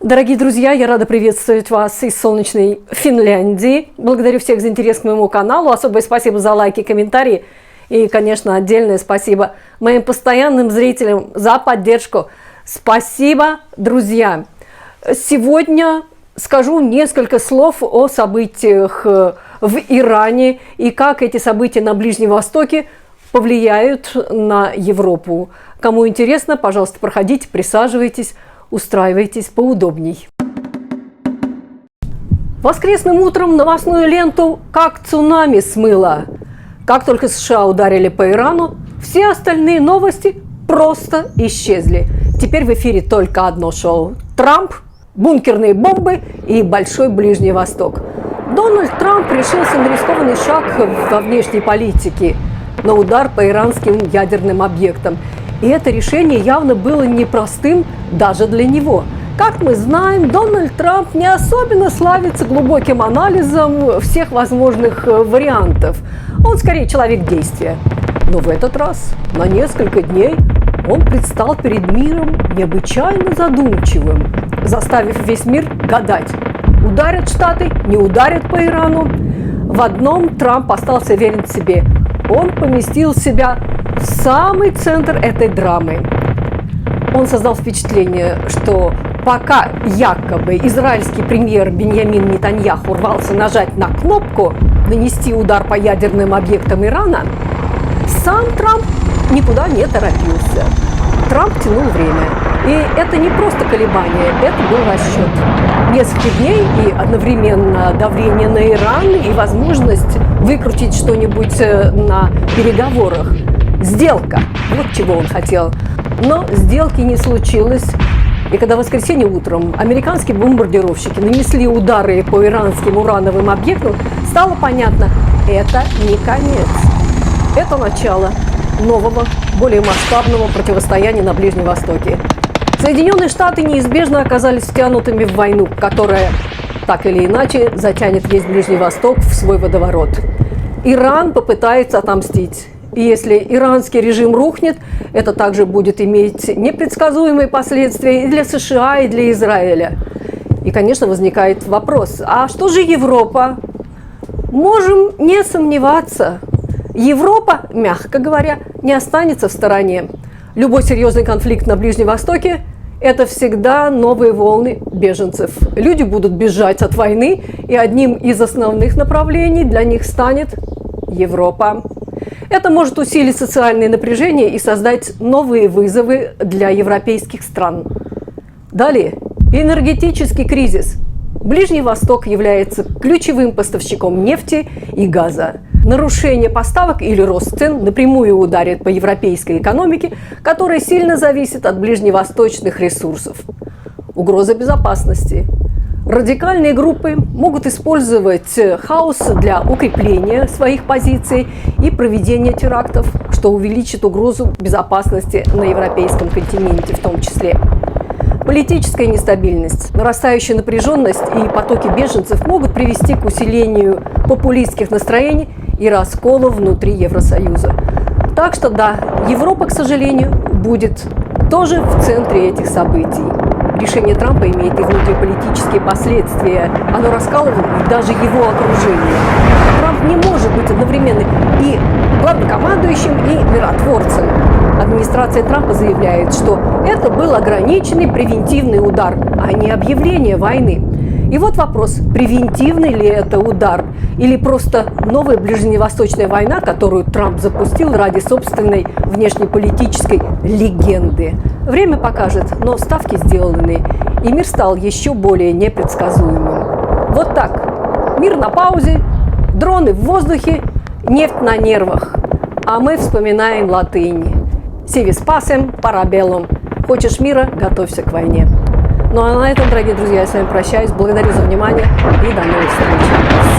Дорогие друзья, я рада приветствовать вас из солнечной Финляндии. Благодарю всех за интерес к моему каналу. Особое спасибо за лайки, комментарии. И, конечно, отдельное спасибо моим постоянным зрителям за поддержку. Спасибо, друзья! Сегодня скажу несколько слов о событиях в Иране и как эти события на Ближнем Востоке повлияют на Европу. Кому интересно, пожалуйста, проходите, присаживайтесь. Устраивайтесь поудобней. Воскресным утром новостную ленту как цунами смыло. Как только США ударили по Ирану, все остальные новости просто исчезли. Теперь в эфире только одно шоу. Трамп, бункерные бомбы и Большой Ближний Восток. Дональд Трамп решился на рискованный шаг во внешней политике, на удар по иранским ядерным объектам. И это решение явно было непростым даже для него. Как мы знаем, Дональд Трамп не особенно славится глубоким анализом всех возможных вариантов. Он скорее человек действия. Но в этот раз, на несколько дней, он предстал перед миром необычайно задумчивым, заставив весь мир гадать, ударят Штаты, не ударят по Ирану. В одном Трамп остался верен себе. Он поместил себя в самый центр этой драмы. Он создал впечатление, что пока якобы израильский премьер Биньямин Нетаньяху рвался нажать на кнопку «Нанести удар по ядерным объектам Ирана», сам Трамп никуда не торопился. Трамп тянул время. И это не просто колебание, это был расчет. Несколько дней и одновременно давление на Иран и возможность выкрутить что-нибудь на переговорах. Сделка. Вот чего он хотел. Но сделки не случилось. И когда в воскресенье утром американские бомбардировщики нанесли удары по иранским урановым объектам, стало понятно, это не конец. Это начало нового, более масштабного противостояния на Ближнем Востоке. Соединенные Штаты неизбежно оказались втянутыми в войну, которая, так или иначе, затянет весь Ближний Восток в свой водоворот. Иран попытается отомстить. И если иранский режим рухнет, это также будет иметь непредсказуемые последствия и для США, и для Израиля. И, конечно, возникает вопрос, а что же Европа? Можем не сомневаться. Европа, мягко говоря, не останется в стороне. Любой серьезный конфликт на Ближнем Востоке – это всегда новые волны беженцев. Люди будут бежать от войны, и одним из основных направлений для них станет Европа. Это может усилить социальные напряжения и создать новые вызовы для европейских стран. Далее. Энергетический кризис. Ближний Восток является ключевым поставщиком нефти и газа. Нарушение поставок или рост цен напрямую ударит по европейской экономике, которая сильно зависит от ближневосточных ресурсов. Угроза безопасности. Радикальные группы могут использовать хаос для укрепления своих позиций и проведения терактов, что увеличит угрозу безопасности на европейском континенте в том числе. Политическая нестабильность, нарастающая напряженность и потоки беженцев могут привести к усилению популистских настроений и раскола внутри Евросоюза. Так что да, Европа, к сожалению, будет тоже в центре этих событий. Решение Трампа имеет и внутриполитические последствия. Оно раскалывает даже его окружение. Трамп не может быть одновременно и главнокомандующим, и миротворцем. Администрация Трампа заявляет, что это был ограниченный превентивный удар, а не объявление войны. И вот вопрос, превентивный ли это удар или просто новая ближневосточная война, которую Трамп запустил ради собственной внешнеполитической легенды. Время покажет, но ставки сделаны, и мир стал еще более непредсказуемым. Вот так. Мир на паузе, дроны в воздухе, нефть на нервах. А мы вспоминаем латынь. «Si vis pacem, para bellum». Хочешь мира – готовься к войне. Ну а на этом, дорогие друзья, я с вами прощаюсь. Благодарю за внимание и до новых встреч.